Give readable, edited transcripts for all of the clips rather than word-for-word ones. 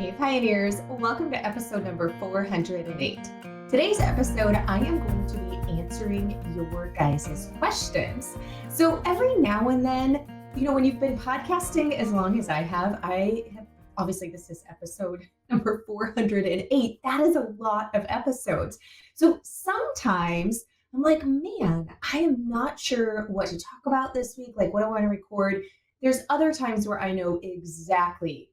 Hey Pioneers, welcome to episode number 408. Today's episode, I am going to be answering your guys' questions. So every now and then, when you've been podcasting as long as I have, obviously this is episode number 408. That is a lot of episodes. So sometimes I'm like, man, I am not sure what to talk about this week, like what I want to record. There's other times where I know exactly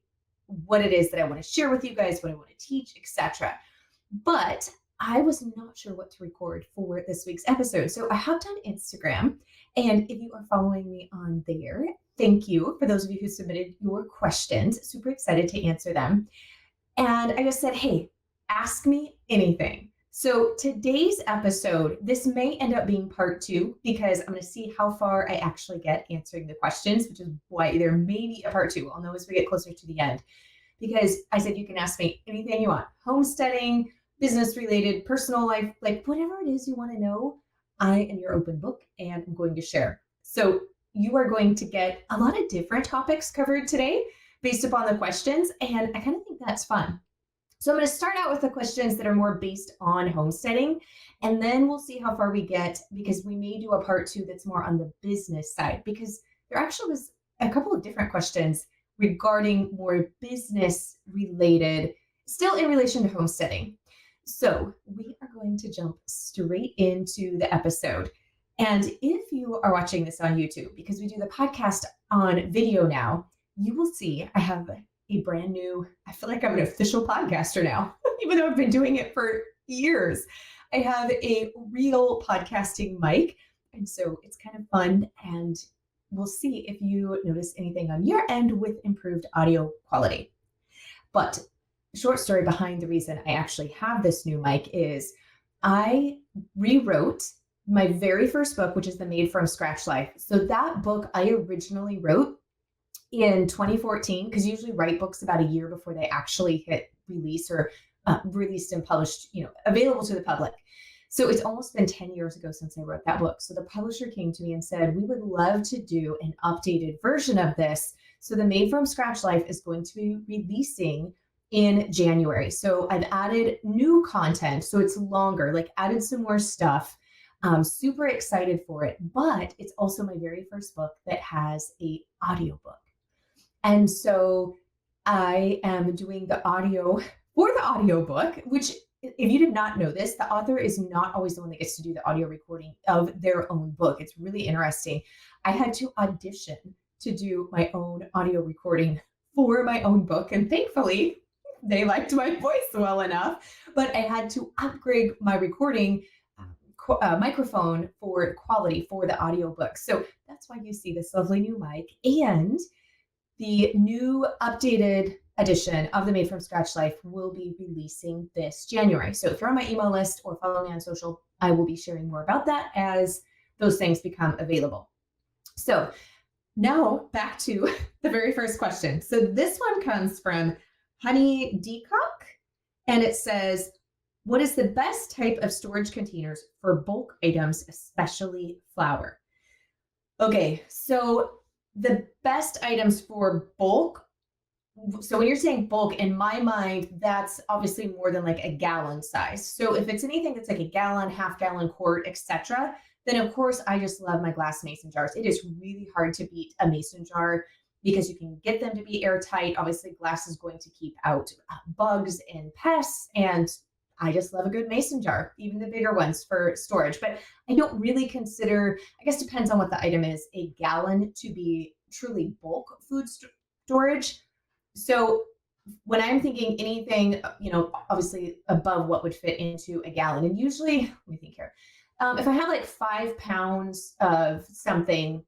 what it is that I want to share with you guys, what I want to teach, etc. But I was not sure what to record for this week's episode. So I hopped on Instagram, and if you are following me on there, thank you for those of you who submitted your questions. Super excited to answer them. And I just said, hey, ask me anything. So today's episode, this may end up being part 2 because I'm going to see how far I actually get answering the questions, which is why there may be a part 2. I'll know as we get closer to the end, because I said you can ask me anything you want. Homesteading, business related, personal life, like whatever it is you want to know, I am your open book and I'm going to share. So you are going to get a lot of different topics covered today based upon the questions, and I kind of think that's fun. So I'm going to start out with the questions that are more based on homesteading, and then we'll see how far we get, because we may do a part 2 that's more on the business side, because there actually was a couple of different questions regarding more business related, still in relation to homesteading. So we are going to jump straight into the episode. And if you are watching this on YouTube, because we do the podcast on video now, you will see I have a brand new, I feel like I'm an official podcaster now, even though I've been doing it for years. I have a real podcasting mic. And so it's kind of fun. And we'll see if you notice anything on your end with improved audio quality. But short story behind the reason I actually have this new mic is I rewrote my very first book, which is the Made from Scratch Life. So that book I originally wrote in 2014, because you usually write books about a year before they actually hit release or released and published, available to the public. So it's almost been 10 years ago since I wrote that book. So the publisher came to me and said, we would love to do an updated version of this. So the Made from Scratch Life is going to be releasing in January. So I've added new content. So it's longer, like added some more stuff. I'm super excited for it, but it's also my very first book that has an audiobook. And so I am doing the audio for the audiobook, which if you did not know this, the author is not always the one that gets to do the audio recording of their own book. It's really interesting. I had to audition to do my own audio recording for my own book. And thankfully, they liked my voice well enough, but I had to upgrade my recording microphone for quality for the audiobook. So that's why you see this lovely new mic. And the new updated edition of the Made from Scratch Life will be releasing this January. So if you're on my email list or follow me on social, I will be sharing more about that as those things become available. So now back to the very first question. So this one comes from Honey Decock, and it says, what is the best type of storage containers for bulk items, especially flour? Okay, so the best items for bulk. So when you're saying bulk, in my mind, that's obviously more than like a gallon size. So if it's anything that's like a gallon, half gallon, quart, etc., then of course I just love my glass mason jars. It is really hard to beat a mason jar because you can get them to be airtight. Obviously, glass is going to keep out bugs and pests, and I just love a good mason jar, even the bigger ones for storage. But I don't really consider, I guess depends on what the item is, a gallon to be truly bulk food storage. So when I'm thinking anything, obviously above what would fit into a gallon, and usually, let me think here, if I have like 5 pounds of something,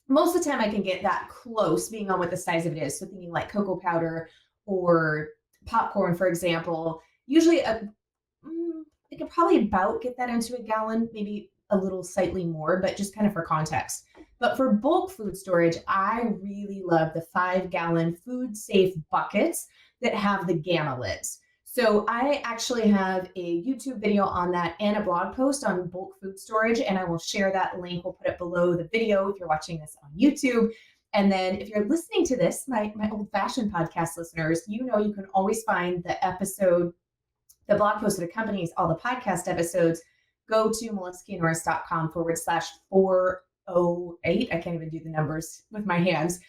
most of the time I can get that close, being on what the size of it is. So thinking like cocoa powder or popcorn, for example, usually I could probably about get that into a gallon, maybe a little slightly more, but just kind of for context. But for bulk food storage, I really love the 5-gallon food safe buckets that have the gamma lids. So I actually have a YouTube video on that and a blog post on bulk food storage, and I will share that link. We'll put it below the video if you're watching this on YouTube. And then if you're listening to this, my old-fashioned podcast listeners, you know you can always find the episode, the blog post that accompanies all the podcast episodes. Go to melissaknorris.com/408. I can't even do the numbers with my hands.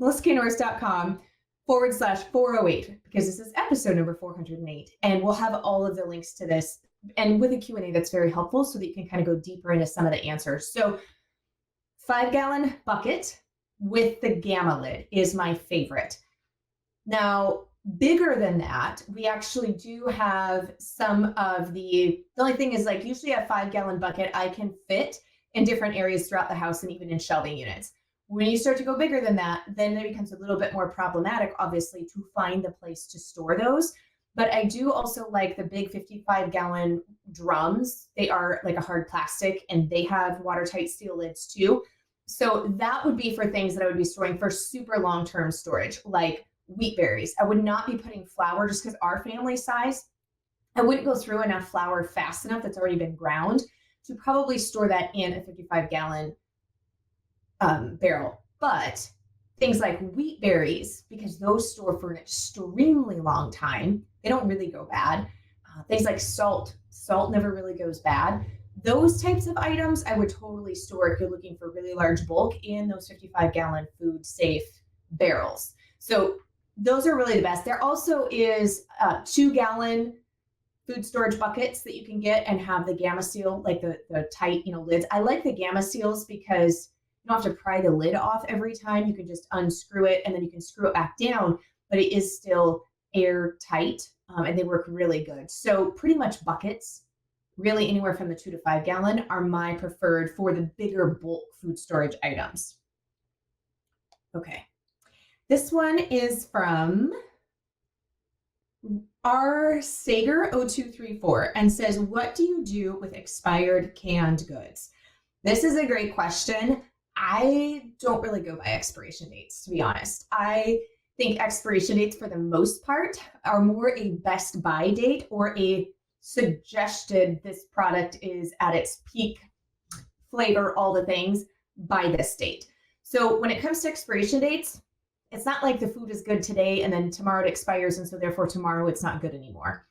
melissaknorris.com/408, because this is episode number 408. And we'll have all of the links to this, and with a Q&A that's very helpful so that you can kind of go deeper into some of the answers. So 5-gallon bucket with the gamma lid is my favorite. Now, bigger than that, we actually do have some of the only thing is, like, usually a 5-gallon bucket I can fit in different areas throughout the house and even in shelving units. When you start to go bigger than that, then it becomes a little bit more problematic, obviously, to find the place to store those. But I do also like the big 55-gallon drums. They are like a hard plastic, and they have watertight steel lids too. So that would be for things that I would be storing for super long-term storage, like wheat berries. I would not be putting flour, just because our family size, I wouldn't go through enough flour fast enough that's already been ground to probably store that in a 55-gallon barrel. But things like wheat berries, because those store for an extremely long time, they don't really go bad. Things like salt never really goes bad. Those types of items I would totally store if you're looking for really large bulk in those 55-gallon food safe barrels. So those are really the best. There also is 2-gallon food storage buckets that you can get and have the gamma seal, like the tight, lids. I like the gamma seals because you don't have to pry the lid off every time. You can just unscrew it and then you can screw it back down, but it is still airtight, and they work really good. So pretty much buckets, really anywhere from the 2 to 5 gallon, are my preferred for the bigger bulk food storage items. Okay. This one is from R. Sager 0234 and says, what do you do with expired canned goods? This is a great question. I don't really go by expiration dates, to be honest. I think expiration dates for the most part are more a best buy date or a suggested this product is at its peak flavor, all the things, by this date. So when it comes to expiration dates, it's not like the food is good today and then tomorrow it expires, and so therefore tomorrow it's not good anymore.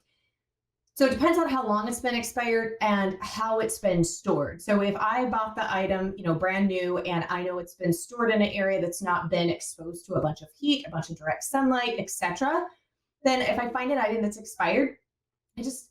So it depends on how long it's been expired and how it's been stored. So if I bought the item, brand new, and I know it's been stored in an area that's not been exposed to a bunch of heat, a bunch of direct sunlight, etc., then if I find an item that's expired,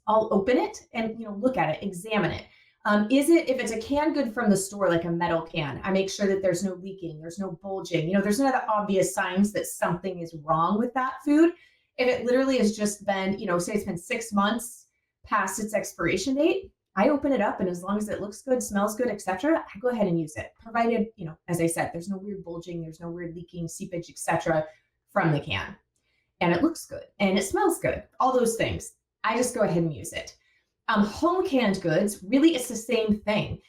I'll open it and look at it, examine it. If it's a canned good from the store, like a metal can, I make sure that there's no leaking, there's no bulging, there's none of the obvious signs that something is wrong with that food. If it literally has just been, say it's been 6 months past its expiration date, I open it up, and as long as it looks good, smells good, etc., I go ahead and use it, provided, as I said, there's no weird bulging, there's no weird leaking, seepage, etc., from the can, and it looks good and it smells good, all those things. I just go ahead and use it. Home canned goods, really, it's the same thing.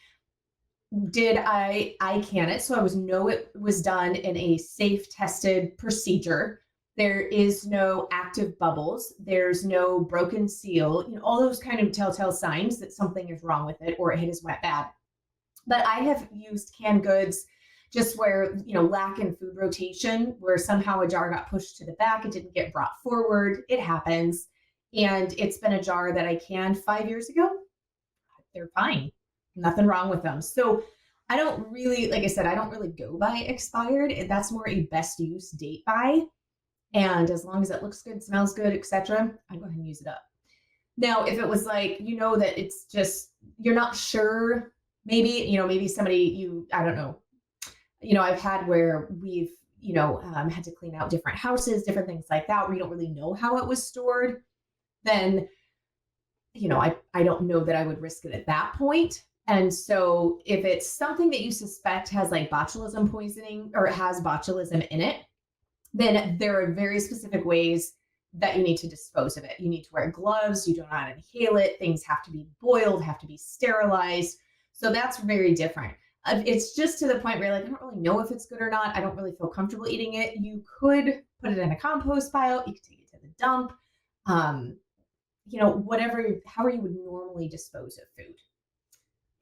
Did I can it? So I know it was done in a safe, tested procedure. There is no active bubbles. There's no broken seal, all those kind of telltale signs that something is wrong with it or it has went bad. But I have used canned goods just where, lack in food rotation, where somehow a jar got pushed to the back, it didn't get brought forward. It happens. And it's been a jar that I canned 5 years ago. They're fine. Nothing wrong with them. So I don't really, like I said, I don't really go by expired. That's more a best use date by. And as long as it looks good, smells good, etc., I go ahead and use it up. Now, if it was like, that it's just, you're not sure, maybe somebody I don't know. I've had where we've, had to clean out different houses, different things like that, where you don't really know how it was stored. Then, I don't know that I would risk it at that point. And so if it's something that you suspect has like botulism poisoning or it has botulism in it, then there are very specific ways that you need to dispose of it. You need to wear gloves. You do not inhale it. Things have to be boiled, have to be sterilized. So that's very different. It's just to the point where I don't really know if it's good or not. I don't really feel comfortable eating it. You could put it in a compost pile. You could take it to the dump. However you would normally dispose of food.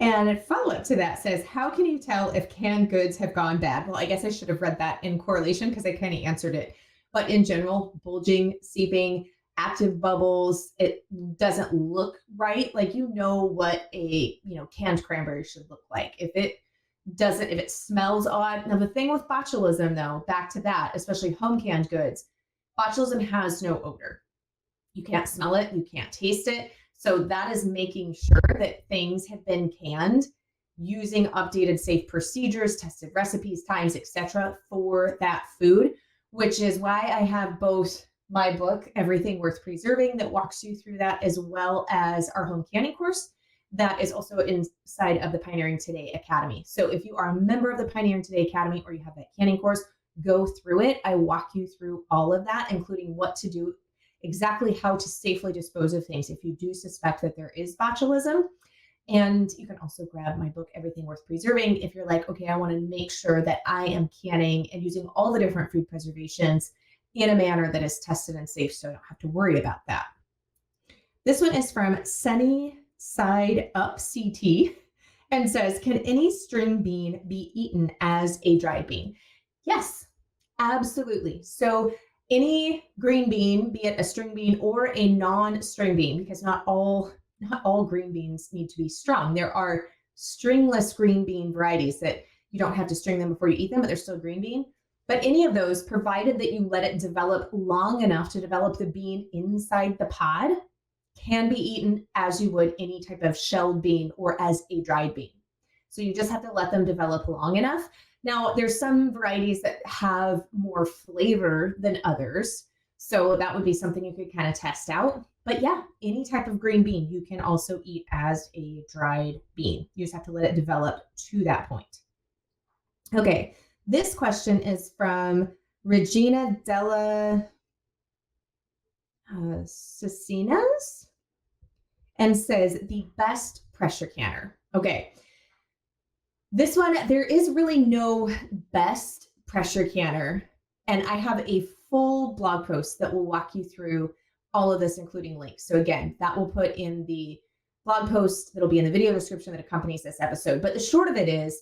And a follow-up to that says, how can you tell if canned goods have gone bad? Well, I guess I should have read that in correlation because I kind of answered it. But in general, bulging, seeping, active bubbles, it doesn't look right. Like, you know what a, canned cranberry should look like. If it smells odd. Now, the thing with botulism, though, back to that, especially home canned goods, botulism has no odor. You can't smell it, you can't taste it. So that is making sure that things have been canned using updated safe procedures, tested recipes, times, etc. for that food, which is why I have both my book, Everything Worth Preserving, that walks you through that, as well as our home canning course that is also inside of the Pioneering Today Academy. So if you are a member of the Pioneering Today Academy or you have that canning course, go through it. I walk you through all of that, including what to do, exactly how to safely dispose of things if you do suspect that there is botulism. And you can also grab my book, Everything Worth Preserving, if you're like, okay, I want to make sure that I am canning and using all the different food preservations in a manner that is tested and safe, so I don't have to worry about that. This one is from Sunny Side Up CT and says, can any string bean be eaten as a dried bean? Yes, absolutely. So any green bean, be it a string bean or a non-string bean, because not all green beans need to be strung. There are stringless green bean varieties that you don't have to string them before you eat them, but they're still green bean. But any of those, provided that you let it develop long enough to develop the bean inside the pod, can be eaten as you would any type of shelled bean or as a dried bean. So you just have to let them develop long enough. Now, there's some varieties that have more flavor than others. So that would be something you could kind of test out. But yeah, any type of green bean you can also eat as a dried bean. You just have to let it develop to that point. Okay, this question is from Regina Della Cecinas and says, the best pressure canner. Okay. This one, there is really no best pressure canner. And I have a full blog post that will walk you through all of this, including links. So again, that will put in the blog post that'll be in the video description that accompanies this episode. But the short of it is,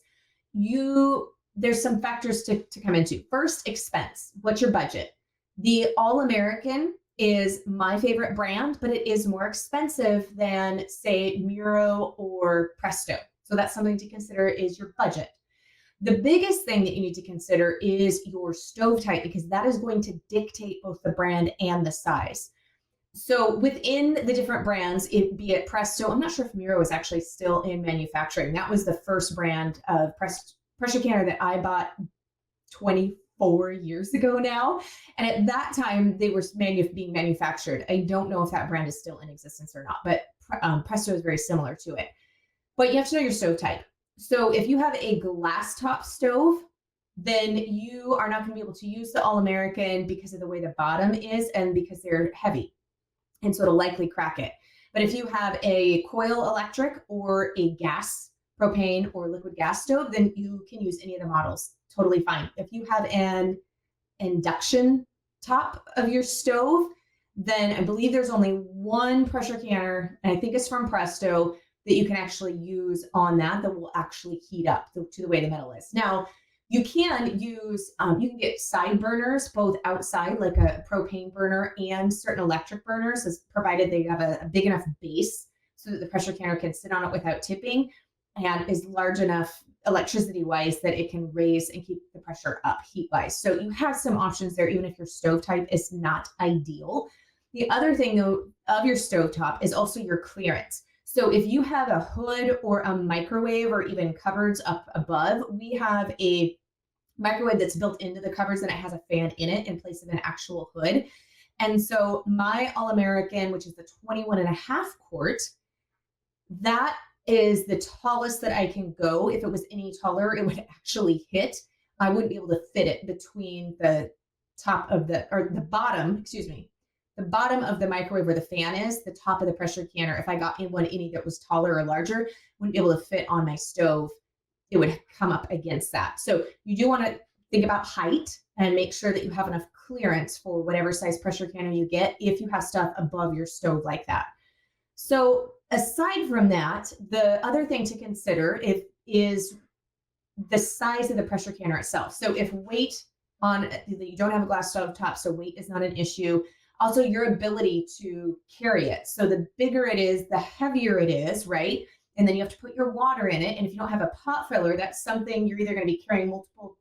there's some factors to come into. First, expense. What's your budget? The All-American is my favorite brand, but it is more expensive than, say, Muro or Presto. So that's something to consider, is your budget. The biggest thing that you need to consider is your stove type, because that is going to dictate both the brand and the size. So within the different brands, be it Presto, I'm not sure if Muro is actually still in manufacturing. That was the first brand of pressure canner that I bought 24 years ago now. And at that time, they were being manufactured. I don't know if that brand is still in existence or not, but Presto is very similar to it. But you have to know your stove type. So if you have a glass top stove, then you are not going to be able to use the All-American because of the way the bottom is and because they're heavy. And so it'll likely crack it. But if you have a coil electric or a gas, propane or liquid gas stove, then you can use any of the models. Totally fine. If you have an induction top of your stove, then I believe there's only one pressure canner, and I think it's from Presto, that you can actually use on that will actually heat up to the way the metal is. Now, you can use, you can get side burners, both outside, like a propane burner, and certain electric burners, as provided they have a big enough base so that the pressure canner can sit on it without tipping, and is large enough electricity-wise that it can raise and keep the pressure up heat-wise. So you have some options there, even if your stove type is not ideal. The other thing, though, of your stovetop is also your clearance. So if you have a hood or a microwave or even cupboards up above, we have a microwave that's built into the cupboards and it has a fan in it in place of an actual hood. And so my All-American, which is the 21.5 quart, that is the tallest that I can go. If it was any taller, it would actually hit. I wouldn't be able to fit it between the bottom of the microwave where the fan is, the top of the pressure canner. If I got any that was taller or larger, wouldn't be able to fit on my stove. It would come up against that. So you do want to think about height and make sure that you have enough clearance for whatever size pressure canner you get if you have stuff above your stove like that. So aside from that, the other thing to consider is the size of the pressure canner itself. So if weight on you don't have a glass stove top, so weight is not an issue. Also, your ability to carry it. So the bigger it is, the heavier it is, right? And then you have to put your water in it. And if you don't have a pot filler, that's something you're either going to be carrying multiple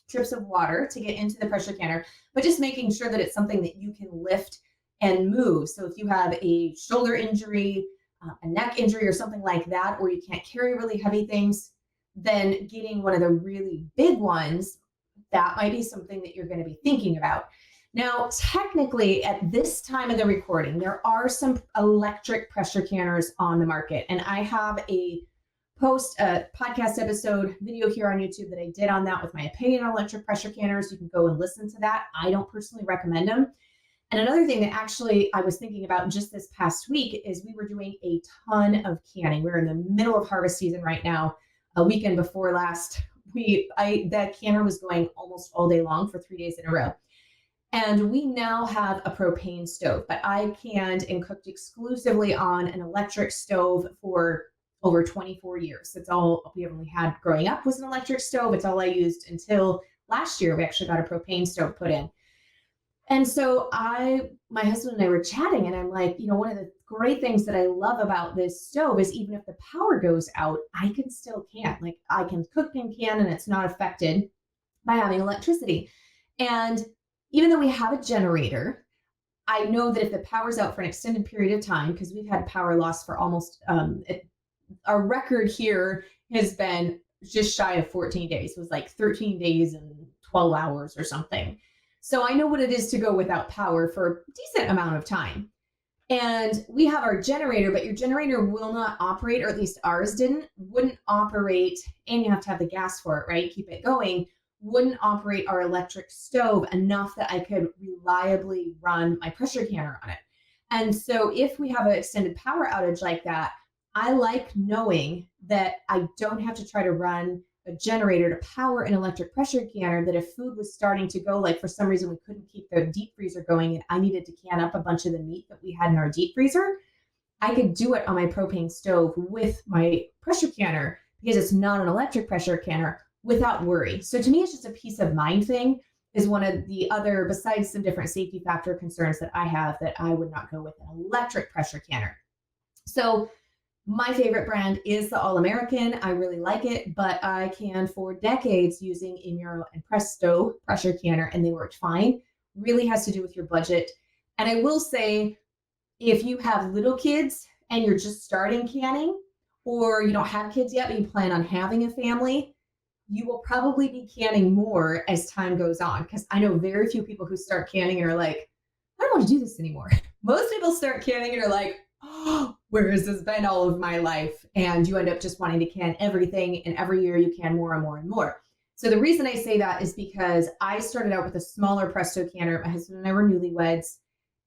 trips of water to get into the pressure canner, but just making sure that it's something that you can lift and move. So if you have a shoulder injury, a neck injury, or something like that, or you can't carry really heavy things, then getting one of the really big ones, that might be something that you're going to be thinking about. Now, technically, at this time of the recording, there are some electric pressure canners on the market, and I have a podcast episode video here on YouTube that I did on that with my opinion on electric pressure canners. You can go and listen to that. I don't personally recommend them. And another thing that actually I was thinking about just this past week is we were doing a ton of canning. We're in the middle of harvest season right now. A weekend before last, that canner was going almost all day long for 3 days in a row. And we now have a propane stove, but I canned and cooked exclusively on an electric stove for over 24 years. That's all we only had growing up was an electric stove. It's all I used until last year. We actually got a propane stove put in. And so my husband and I were chatting, and I'm like, one of the great things that I love about this stove is even if the power goes out, I can still can. Like I can cook and can, and it's not affected by having electricity. And even though we have a generator, I know that if the power's out for an extended period of time, because we've had power loss for almost, our record here has been just shy of 14 days. It was like 13 days and 12 hours or something. So I know what it is to go without power for a decent amount of time. And we have our generator, but your generator will not operate, or at least ours wouldn't operate, and you have to have the gas for it, right? Keep it going. Wouldn't operate our electric stove enough that I could reliably run my pressure canner on it. And so if we have an extended power outage like that, I like knowing that I don't have to try to run a generator to power an electric pressure canner, that if food was starting to go, like for some reason we couldn't keep the deep freezer going and I needed to can up a bunch of the meat that we had in our deep freezer, I could do it on my propane stove with my pressure canner because it's not an electric pressure canner without worry. So to me, it's just a peace of mind thing, is one of the other, besides some different safety factor concerns that I have, that I would not go with an electric pressure canner. So my favorite brand is the All-American. I really like it, but I canned for decades using a Muro and Presto pressure canner, and they worked fine. Really has to do with your budget. And I will say, if you have little kids and you're just starting canning, or you don't have kids yet, but you plan on having a family, you will probably be canning more as time goes on. Because I know very few people who start canning and are like, I don't want to do this anymore. Most people start canning and are like, oh, where has this been all of my life? And you end up just wanting to can everything, and every year you can more and more and more. So the reason I say that is because I started out with a smaller Presto canner. My husband and I were newlyweds.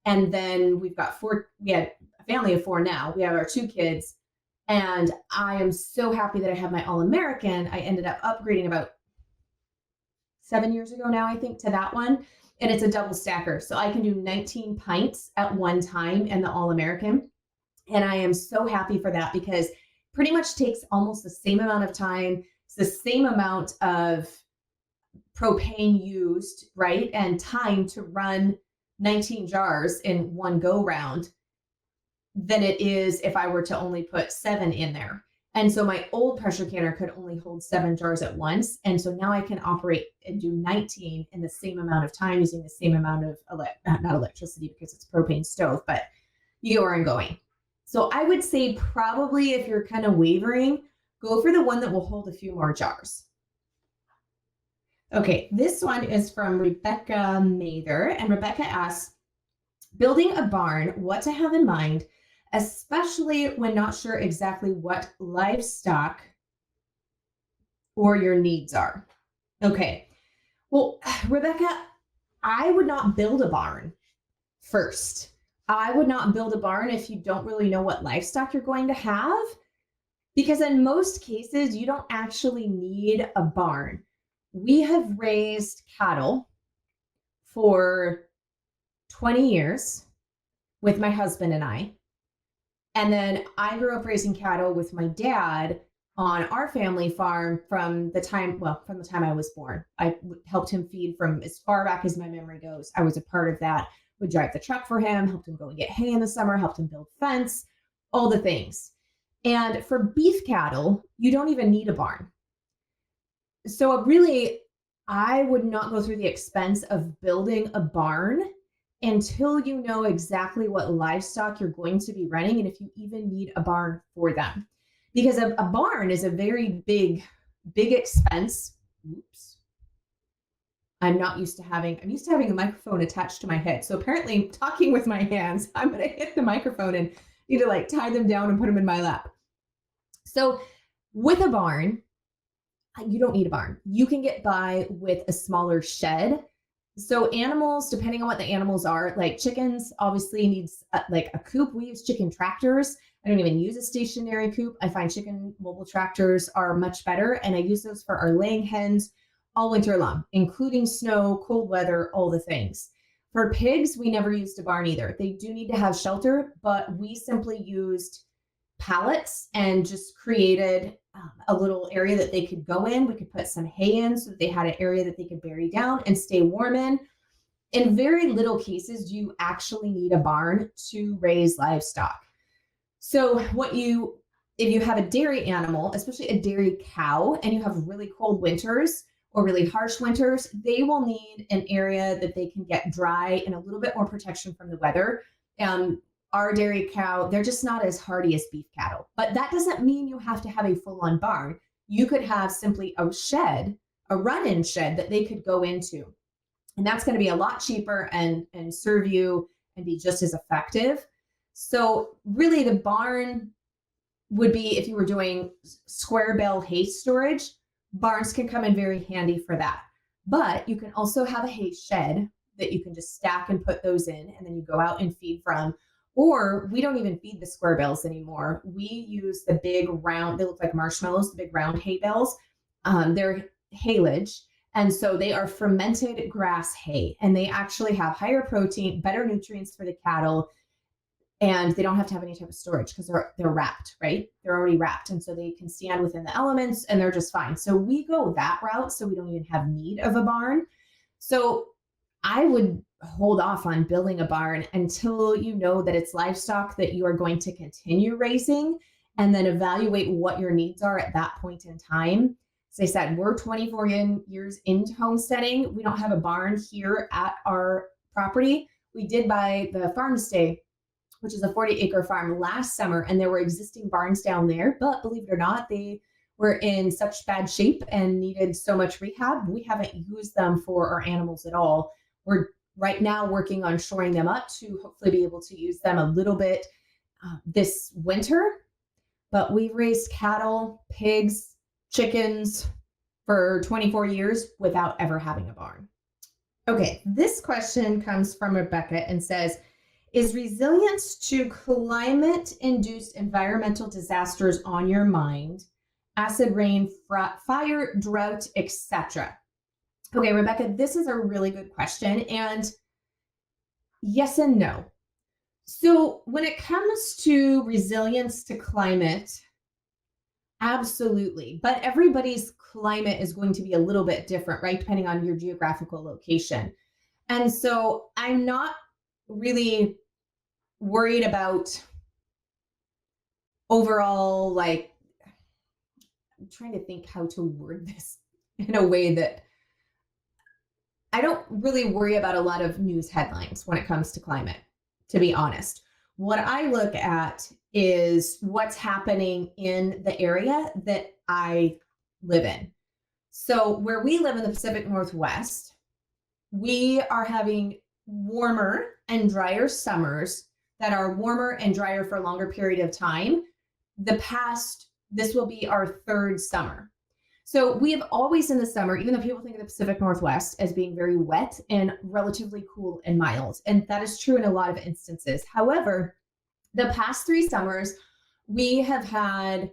And then we had a family of 4 now. We have our 2 kids. And I am so happy that I have my All-American. I ended up upgrading about 7 years ago now, I think, to that one. And it's a double stacker. So I can do 19 pints at one time in the All-American. And I am so happy for that, because pretty much takes almost the same amount of time. It's the same amount of propane used, right? And time to run 19 jars in one go round than it is if I were to only put 7 in there. And so my old pressure canner could only hold 7 jars at once. And so now I can operate and do 19 in the same amount of time using the same amount of, not electricity because it's a propane stove, but you get where I'm going. So I would say probably if you're kind of wavering, go for the one that will hold a few more jars. Okay, this one is from Rebecca Mather. And Rebecca asks, building a barn, what to have in mind, especially when not sure exactly what livestock or your needs are. Okay, well, Rebecca, I would not build a barn first. I would not build a barn if you don't really know what livestock you're going to have, because in most cases, you don't actually need a barn. We have raised cattle for 20 years with my husband and I. And then I grew up raising cattle with my dad on our family farm from the time I was born. I helped him feed from as far back as my memory goes. I was a part of that. Would drive the truck for him, helped him go and get hay in the summer, helped him build fence, all the things. And for beef cattle, you don't even need a barn. So really, I would not go through the expense of building a barn until you know exactly what livestock you're going to be running and if you even need a barn for them. Because a barn is a very big expense. Oops. I'm used to having a microphone attached to my head. So apparently talking with my hands, I'm going to hit the microphone and need to like tie them down and put them in my lap. So with a barn, you don't need a barn. You can get by with a smaller shed. So animals, depending on what the animals are, like chickens obviously needs like a coop. We use chicken tractors. I don't even use a stationary coop. I find chicken mobile tractors are much better. And I use those for our laying hens all winter long, including snow, cold weather, all the things. For pigs, we never used a barn either. They do need to have shelter, but we simply used pallets and just created a little area that they could go in. We could put some hay in so that they had an area that they could bury down and stay warm in. In very little cases, do you actually need a barn to raise livestock. So if you have a dairy animal, especially a dairy cow, and you have really cold winters or really harsh winters, they will need an area that they can get dry and a little bit more protection from the weather. Our dairy cow, they're just not as hardy as beef cattle. But that doesn't mean you have to have a full-on barn. You could have simply a shed, a run-in shed that they could go into. And that's going to be a lot cheaper and serve you and be just as effective. So really the barn would be if you were doing square bale hay storage, barns can come in very handy for that. But you can also have a hay shed that you can just stack and put those in, and then you go out and feed from. Or we don't even feed the square bales anymore. We use the big round, they look like marshmallows, the big round hay bales. They're haylage. And so they are fermented grass hay, and they actually have higher protein, better nutrients for the cattle. And they don't have to have any type of storage because they're wrapped, right? They're already wrapped. And so they can stand within the elements and they're just fine. So we go that route. So we don't even have need of a barn. So I would hold off on building a barn until you know that it's livestock that you are going to continue raising, and then evaluate what your needs are at that point in time. As I said, we're 24 years into homesteading. We don't have a barn here at our property. We did buy the farm stay, which is a 40-acre farm, last summer, and there were existing barns down there. But believe it or not, they were in such bad shape and needed so much rehab. We haven't used them for our animals at all. We're right now working on shoring them up to hopefully be able to use them a little bit this winter. But we've raised cattle, pigs, chickens for 24 years without ever having a barn. Okay, this question comes from Rebecca and says, is resilience to climate-induced environmental disasters on your mind? Acid rain, fire, drought, etc. Okay, Rebecca, this is a really good question. And yes and no. So when it comes to resilience to climate, absolutely. But everybody's climate is going to be a little bit different, right? Depending on your geographical location. And so I'm not really worried about overall, like, I'm trying to think how to word this in a way that I don't really worry about a lot of news headlines when it comes to climate, to be honest. What I look at is what's happening in the area that I live in. So where we live in the Pacific Northwest, we are having warmer and drier summers that are warmer and drier for a longer period of time. This will be our third summer. So we have always in the summer, even though people think of the Pacific Northwest as being very wet and relatively cool and mild, and that is true in a lot of instances. However, the past 3 summers, we have had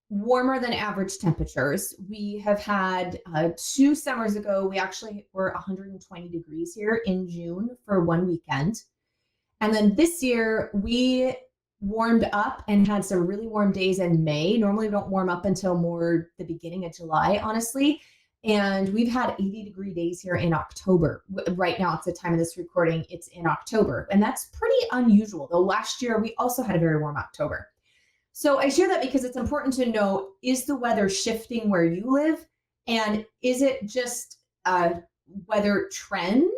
warmer than average temperatures. We have had 2 summers ago, we actually were 120 degrees here in June for one weekend. And then this year, we warmed up and had some really warm days in May. Normally we don't warm up until more the beginning of July, honestly. And we've had 80-degree days here in October. Right now, it's the time of this recording, it's in October. And that's pretty unusual. Though last year, we also had a very warm October. So I share that because it's important to know, is the weather shifting where you live? And is it just a weather trend?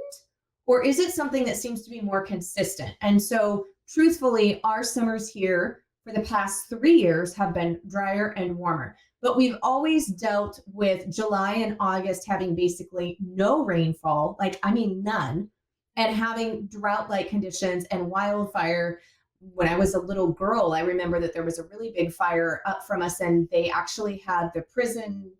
Or is it something that seems to be more consistent? And so truthfully, our summers here for the past 3 years have been drier and warmer. But we've always dealt with July and August having basically no rainfall, none, and having drought-like conditions and wildfire. When I was a little girl, I remember that there was a really big fire up from us, and they actually had the prison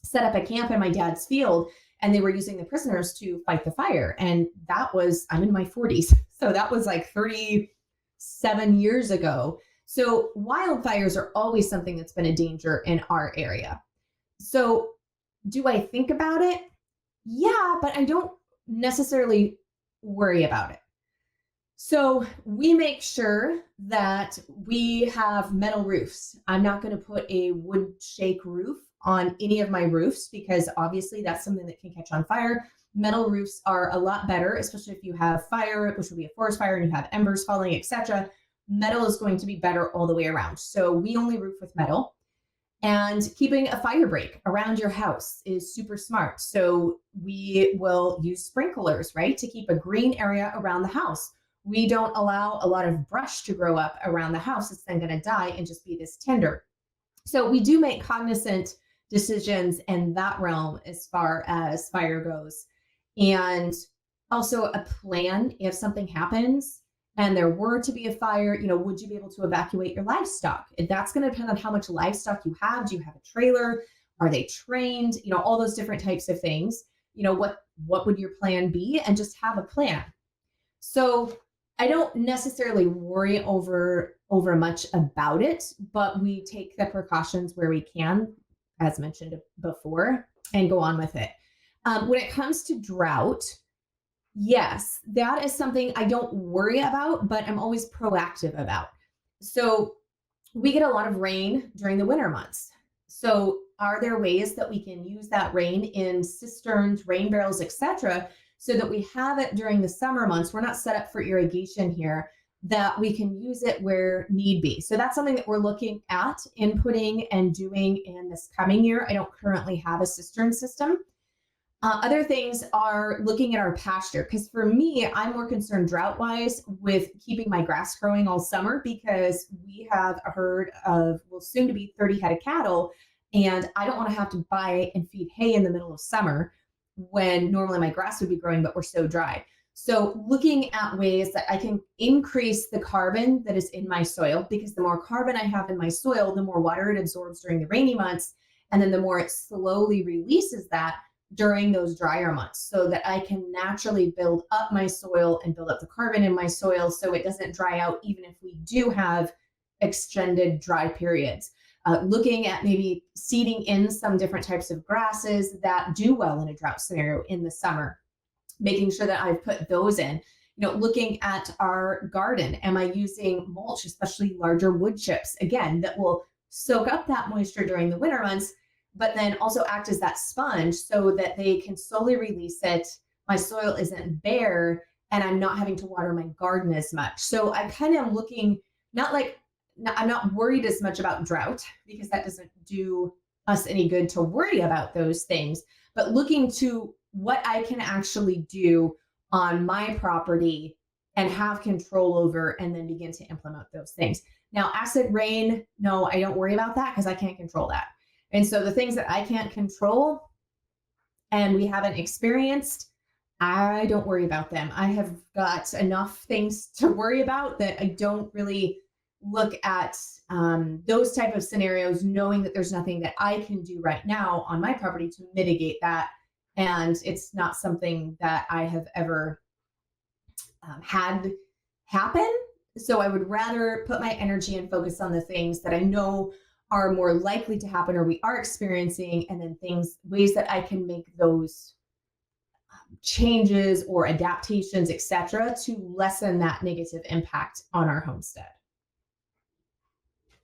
set up a camp in my dad's field, and they were using the prisoners to fight the fire. And I'm in my 40s, so that was like 37 years ago. So wildfires are always something that's been a danger in our area. So do I think about it? Yeah, but I don't necessarily worry about it. So we make sure that we have metal roofs. I'm not going to put a wood shake roof on any of my roofs because obviously that's something that can catch on fire. Metal roofs are a lot better, especially if you have fire, which would be a forest fire, and you have embers falling, etc. Metal is going to be better all the way around. So we only roof with metal. And keeping a fire break around your house is super smart. So we will use sprinklers, right, to keep a green area around the house. We don't allow a lot of brush to grow up around the house. It's then going to die and just be this tinder. So we do make cognizant decisions in that realm as far as fire goes. And also a plan if something happens and there were to be a fire, would you be able to evacuate your livestock? That's going to depend on how much livestock you have. Do you have a trailer? Are they trained? All those different types of things. What would your plan be? And just have a plan. So I don't necessarily worry over much about it, but we take the precautions where we can, as mentioned before, and go on with it. When it comes to drought, yes, that is something I don't worry about, but I'm always proactive about. So we get a lot of rain during the winter months. So are there ways that we can use that rain in cisterns, rain barrels, etc., so that we have it during the summer months? We're not set up for irrigation here, that we can use it where need be. So that's something that we're looking at inputting and doing in this coming year. I don't currently have a cistern system. Other things are looking at our pasture, because for me, I'm more concerned drought-wise with keeping my grass growing all summer, because we have a herd of, soon to be 30 head of cattle, and I don't want to have to buy and feed hay in the middle of summer when normally my grass would be growing, but we're so dry. So looking at ways that I can increase the carbon that is in my soil, because the more carbon I have in my soil, the more water it absorbs during the rainy months, and then the more it slowly releases that during those drier months, so that I can naturally build up my soil and build up the carbon in my soil so it doesn't dry out even if we do have extended dry periods. Looking at maybe seeding in some different types of grasses that do well in a drought scenario in the summer, making sure that I've put those in. Looking at our garden, am I using mulch, especially larger wood chips, again, that will soak up that moisture during the winter months, but then also act as that sponge so that they can slowly release it. My soil isn't bare and I'm not having to water my garden as much. So I kind of am looking, I'm not worried as much about drought, because that doesn't do us any good to worry about those things, but looking to what I can actually do on my property and have control over, and then begin to implement those things. Now, acid rain, no, I don't worry about that because I can't control that. And so the things that I can't control and we haven't experienced, I don't worry about them. I have got enough things to worry about that I don't really look at those type of scenarios, knowing that there's nothing that I can do right now on my property to mitigate that. And it's not something that I have ever had happen. So I would rather put my energy and focus on the things that I know are more likely to happen or we are experiencing, and then ways that I can make those changes or adaptations, etc., to lessen that negative impact on our homestead.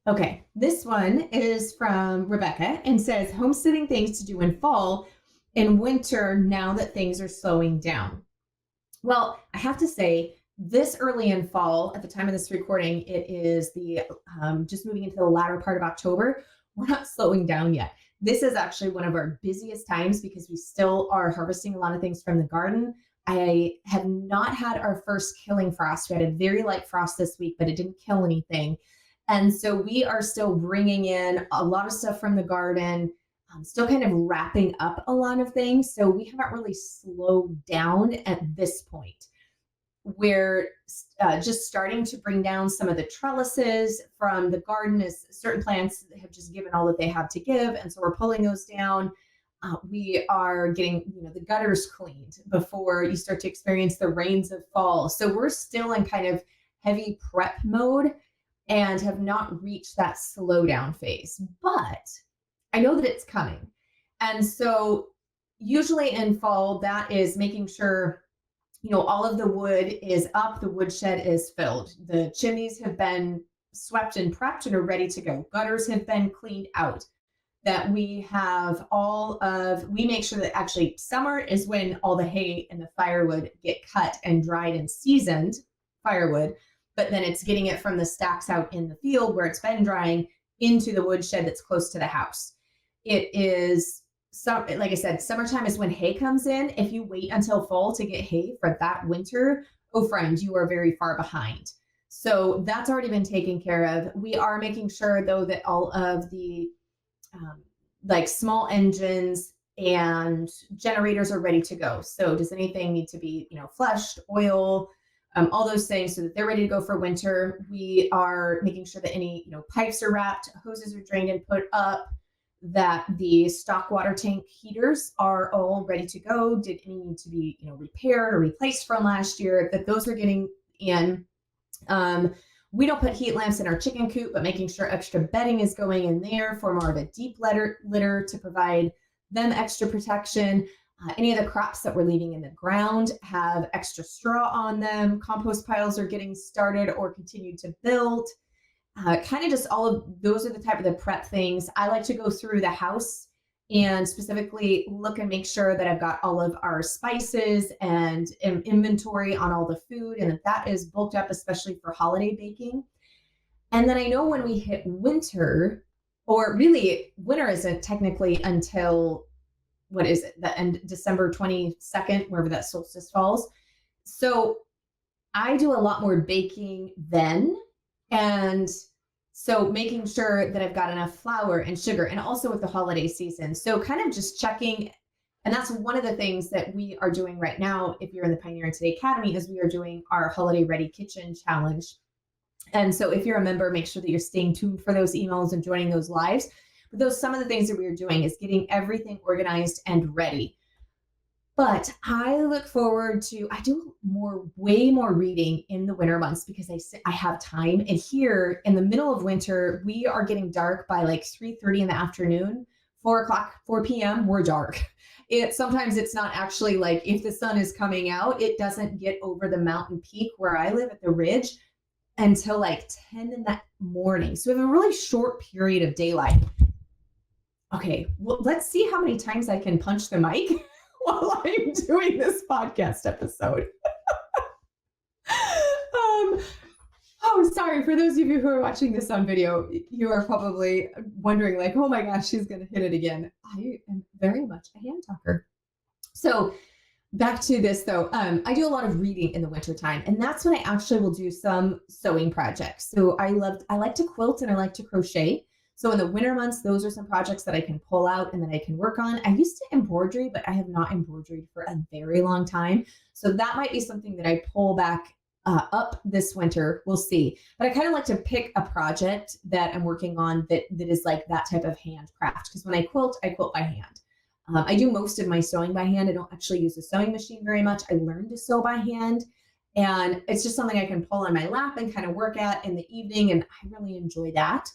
Okay, this one is from Rebecca and says, homesteading things to do in fall and winter now that things are slowing down. Well, I have to say, this early in fall, at the time of this recording, it is the just moving into the latter part of October. We're not slowing down yet. This is actually one of our busiest times because we still are harvesting a lot of things from the garden. I have not had our first killing frost. We had a very light frost this week, but it didn't kill anything. And so we are still bringing in a lot of stuff from the garden, still kind of wrapping up a lot of things. So we haven't really slowed down at this point. We're just starting to bring down some of the trellises from the garden as certain plants have just given all that they have to give. And so we're pulling those down. We are getting, the gutters cleaned before you start to experience the rains of fall. So we're still in kind of heavy prep mode and have not reached that slowdown phase, but I know that it's coming. And so usually in fall, that is making sure, all of the wood is up, the woodshed is filled. The chimneys have been swept and prepped and are ready to go. Gutters have been cleaned out. That we make sure that actually summer is when all the hay and the firewood get cut and dried and seasoned firewood, but then it's getting it from the stacks out in the field where it's been drying into the woodshed that's close to the house. It is, like I said, summertime is when hay comes in. If you wait until fall to get hay for that winter, oh friend, you are very far behind. So that's already been taken care of. We are making sure though that all of the like small engines and generators are ready to go. So does anything need to be, flushed, oil, all those things so that they're ready to go for winter. We are making sure that any, pipes are wrapped, hoses are drained and put up, that the stock water tank heaters are all ready to go. Did any need to be, repaired or replaced from last year, that those are getting in. We don't put heat lamps in our chicken coop, but making sure extra bedding is going in there for more of a deep litter to provide them extra protection. Any of the crops that we're leaving in the ground have extra straw on them. Compost piles are getting started or continue to build. Kind of just all of those are the type of the prep things. I like to go through the house and specifically look and make sure that I've got all of our spices and inventory on all the food and that is bulked up, especially for holiday baking. And then I know when we hit winter, or really winter isn't technically until, what is it, the end December 22nd, wherever that solstice falls. So I do a lot more baking then. And so making sure that I've got enough flour and sugar, and also with the holiday season. So kind of just checking. And that's one of the things that we are doing right now. If you're in the Pioneering Today Academy, is we are doing our Holiday Ready Kitchen Challenge. And so if you're a member, make sure that you're staying tuned for those emails and joining those lives. But some of the things that we are doing is getting everything organized and ready. But I look forward to, I do way more reading in the winter months because I have time. And here in the middle of winter, we are getting dark by like 3:30 in the afternoon, 4 p.m., we're dark. Sometimes it's not actually like if the sun is coming out, it doesn't get over the mountain peak where I live at the ridge until like 10 in the morning. So we have a really short period of daylight. Okay, well, let's see how many times I can punch the mic while I'm doing this podcast episode. Oh, sorry. For those of you who are watching this on video, you are probably wondering like, oh my gosh, she's going to hit it again. I am very much a hand talker. So back to this though, I do a lot of reading in the wintertime, and that's when I actually will do some sewing projects. So I like to quilt and I like to crochet. So in the winter months, those are some projects that I can pull out and that I can work on. I used to embroidery, but I have not embroidered for a very long time. So that might be something that I pull back up this winter. We'll see. But I kind of like to pick a project that I'm working on that is like that type of handcraft. Because when I quilt by hand. I do most of my sewing by hand. I don't actually use a sewing machine very much. I learned to sew by hand. And it's just something I can pull on my lap and kind of work at in the evening. And I really enjoy that.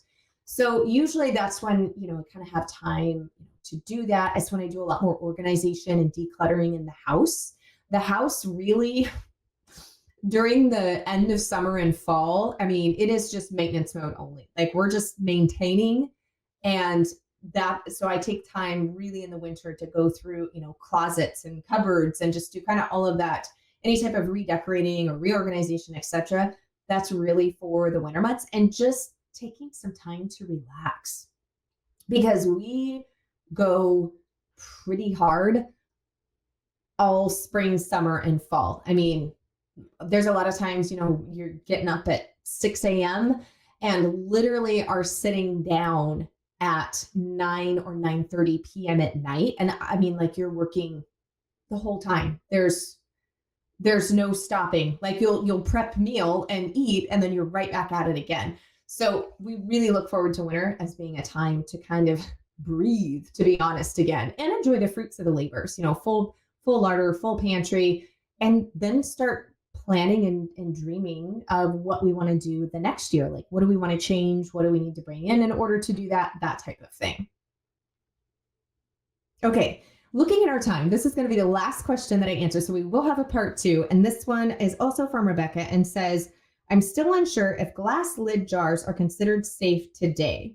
So usually that's when, I kind of have time to do that. It's when I do a lot more organization and decluttering in the house. the house really, during the end of summer and fall, I mean, it is just maintenance mode only. Like we're just maintaining, and so I take time really in the winter to go through, closets and cupboards and just do kind of all of that, any type of redecorating or reorganization, etc. That's really for the winter months, and just taking some time to relax, because we go pretty hard all spring, summer, and fall. I mean, there's a lot of times, you're getting up at 6 a.m. and literally are sitting down at 9 or 9:30 p.m. at night. And I mean, like, you're working the whole time. There's no stopping. Like you'll prep meal and eat, and then you're right back at it again. So we really look forward to winter as being a time to kind of breathe, to be honest, again, and enjoy the fruits of the labors, full larder, full pantry, and then start planning and dreaming of what we want to do the next year. Like, what do we want to change? What do we need to bring in order to do that type of thing. Okay. Looking at our time, this is going to be the last question that I answer. So we will have a part 2. And this one is also from Rebecca and says, I'm still unsure if glass lid jars are considered safe today.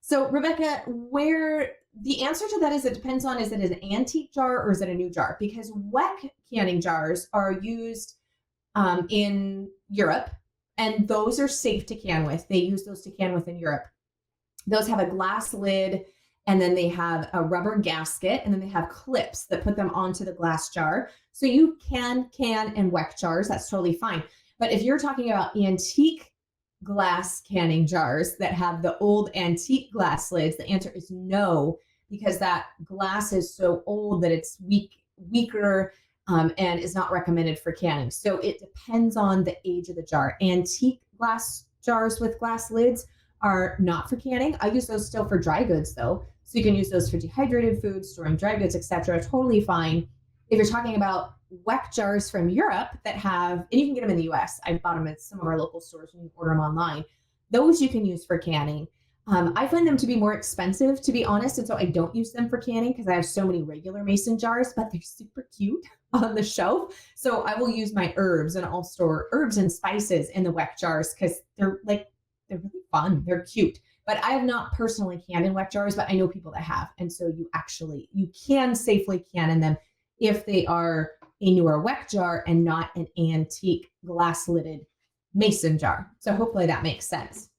So Rebecca, where the answer to that is, it depends on, is it an antique jar or is it a new jar? Because WEC canning jars are used in Europe, and those are safe to can with. They use those to can with in Europe. Those have a glass lid, and then they have a rubber gasket, and then they have clips that put them onto the glass jar. So you can in WEC jars, that's totally fine. But if you're talking about antique glass canning jars that have the old antique glass lids, the answer is no, because that glass is so old that it's weaker, and is not recommended for canning. So it depends on the age of the jar. Antique glass jars with glass lids are not for canning. I use those still for dry goods though. So you can use those for dehydrated foods, storing dry goods, etc. Totally fine. If you're talking about WEC jars from Europe that have, and you can get them in the US. I've bought them at some of our local stores when you order them online. Those you can use for canning. I find them to be more expensive, to be honest, and so I don't use them for canning because I have so many regular mason jars, but they're super cute on the shelf. So I will use my herbs, and I'll store herbs and spices in the WEC jars because they're really fun. They're cute. But I have not personally canned in WEC jars, but I know people that have. And so you can safely can in them if they are a newer WEC jar and not an antique glass lidded mason jar. So hopefully that makes sense.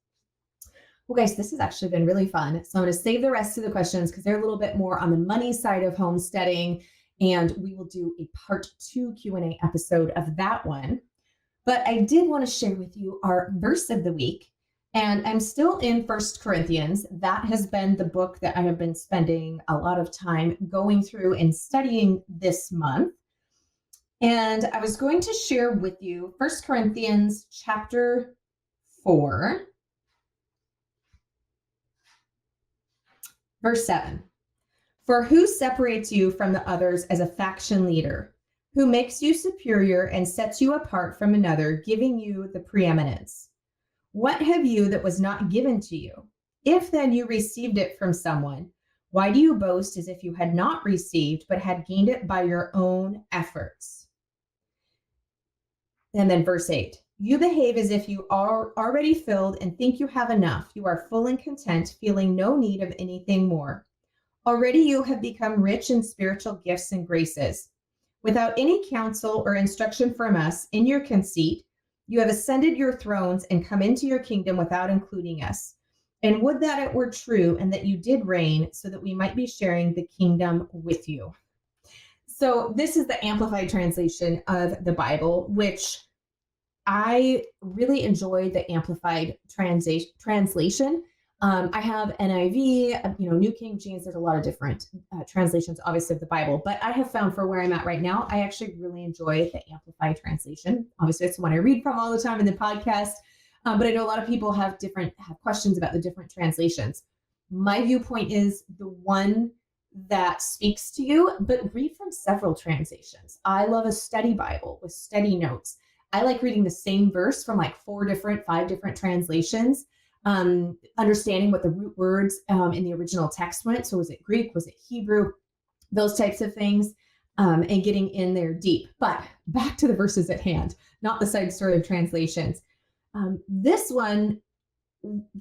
Well, guys, this has actually been really fun. So I'm going to save the rest of the questions because they're a little bit more on the money side of homesteading, and we will do a part 2 Q&A episode of that one. But I did want to share with you our verse of the week, and I'm still in 1 Corinthians. That has been the book that I have been spending a lot of time going through and studying this month. And I was going to share with you 1 Corinthians chapter 4. Verse 7, for who separates you from the others as a faction leader, who makes you superior and sets you apart from another, giving you the preeminence? What have you that was not given to you? If then you received it from someone, why do you boast as if you had not received, but had gained it by your own efforts? And then verse 8, you behave as if you are already filled and think you have enough. You are full and content, feeling no need of anything more. Already you have become rich in spiritual gifts and graces. Without any counsel or instruction from us, in your conceit, you have ascended your thrones and come into your kingdom without including us. And would that it were true and that you did reign, so that we might be sharing the kingdom with you. So this is the Amplified translation of the Bible, which I really enjoy the Amplified translation. I have NIV, New King James. There's a lot of different translations, obviously, of the Bible. But I have found for where I'm at right now, I actually really enjoy the Amplified translation. Obviously, it's the one I read from all the time in the podcast. But I know a lot of people have questions about the different translations. My viewpoint is the one that speaks to you, but read from several translations. I love a study Bible with study notes. I like reading the same verse from like 5 different translations, understanding what the root words in the original text meant. So was it Greek? Was it Hebrew? Those types of things. and getting in there deep. But back to the verses at hand, not the side story of translations. This one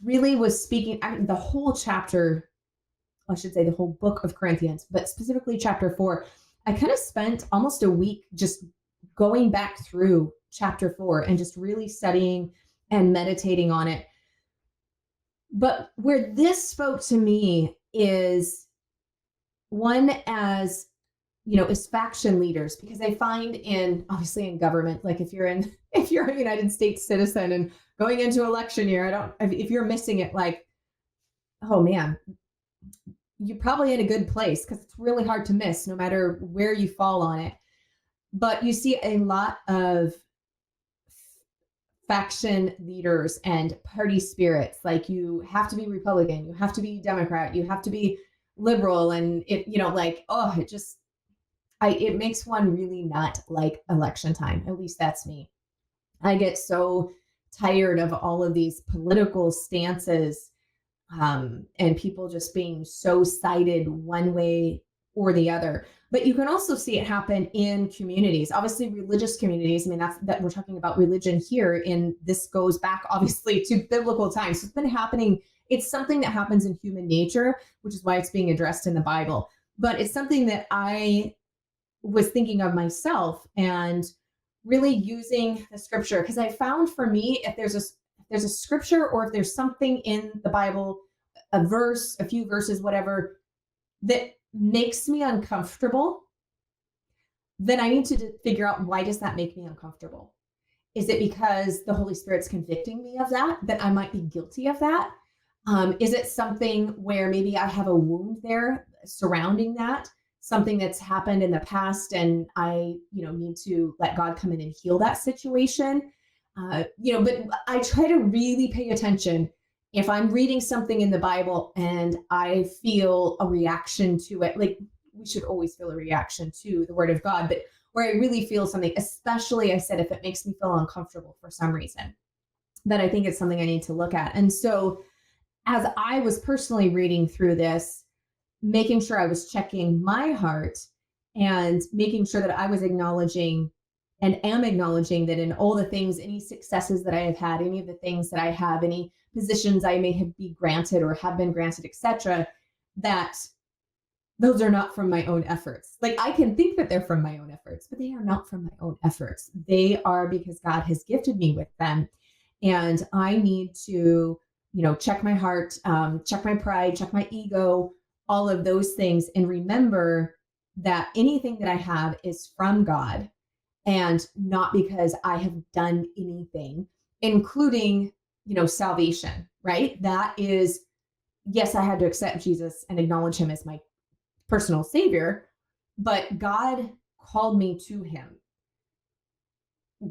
really was speaking, the whole chapter, I should say the whole book of Corinthians, but specifically chapter 4. I kind of spent almost a week just going back through chapter 4 and just really studying and meditating on it. But where this spoke to me is one as, as faction leaders, because I find obviously in government, like if you're a United States citizen and going into election year, if you're missing it, like, oh man, you're probably in a good place, because it's really hard to miss no matter where you fall on it. But you see a lot of faction leaders and party spirits. Like, you have to be Republican, you have to be Democrat, you have to be liberal. And it makes one really not like election time. At least that's me. I get so tired of all of these political stances, and people just being so sided one way or the other. But you can also see it happen in communities, obviously religious communities. I mean, that we're talking about religion here, and this goes back obviously to biblical times. So it's been happening. It's something that happens in human nature, which is why it's being addressed in the Bible. But it's something that I was thinking of myself and really using the scripture, because I found for me, if there's a scripture, or if there's something in the Bible, a verse, a few verses, whatever, that makes me uncomfortable, then I need to figure out, why does that make me uncomfortable? Is it because the Holy Spirit's convicting me of that I might be guilty of that? Is it something where maybe I have a wound there surrounding that, something that's happened in the past, and I, need to let God come in and heal that situation? But I try to really pay attention. If I'm reading something in the Bible and I feel a reaction to it, like, we should always feel a reaction to the Word of God, but where I really feel something, especially, I said, if it makes me feel uncomfortable for some reason, then I think it's something I need to look at. And so as I was personally reading through this, making sure I was checking my heart and making sure that I was acknowledging and am acknowledging that in all the things, any successes that I have had, any of the things that I have, any positions I may have been granted or have been granted, etc., that those are not from my own efforts. Like, I can think that they're from my own efforts, but they are not from my own efforts. They are because God has gifted me with them. And I need to, check my heart, check my pride, check my ego, all of those things, and remember that anything that I have is from God, and not because I have done anything, including, salvation, right? That is, yes, I had to accept Jesus and acknowledge him as my personal savior, but God called me to him.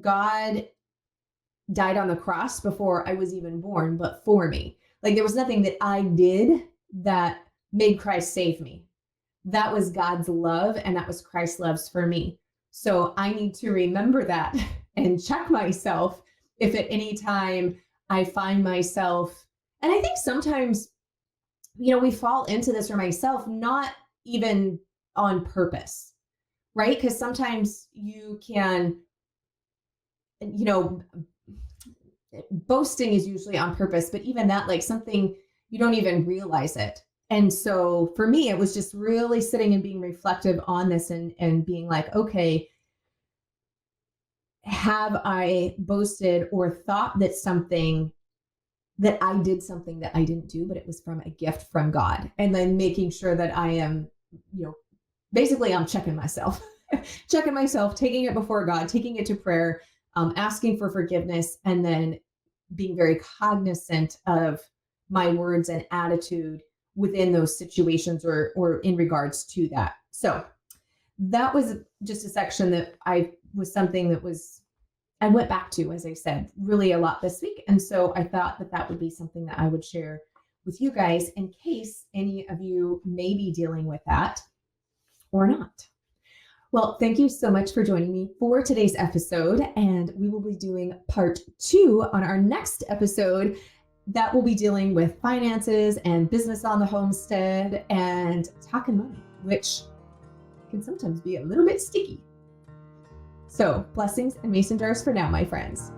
God died on the cross before I was even born, but for me. Like, there was nothing that I did that made Christ save me. That was God's love, and that was Christ's love for me. So I need to remember that and check myself if at any time I find myself, and I think sometimes, we fall into this, or myself, not even on purpose, right? Because sometimes you can, boasting is usually on purpose, but even that, like, something you don't even realize it. And so for me, it was just really sitting and being reflective on this, and being like, okay, have I boasted or thought that I did something that I didn't do, but it was from a gift from God? And then making sure that I am, basically I'm checking myself, taking it before God, taking it to prayer, asking for forgiveness, and then being very cognizant of my words and attitude within those situations, or in regards to that. So that was just a section that I went back to, as I said, really a lot this week. And so I thought that would be something that I would share with you guys, in case any of you may be dealing with that or not. Well, thank you so much for joining me for today's episode. And we will be doing part 2 on our next episode. That will be dealing with finances and business on the homestead and talking money, which can sometimes be a little bit sticky. So blessings and mason jars for now, my friends.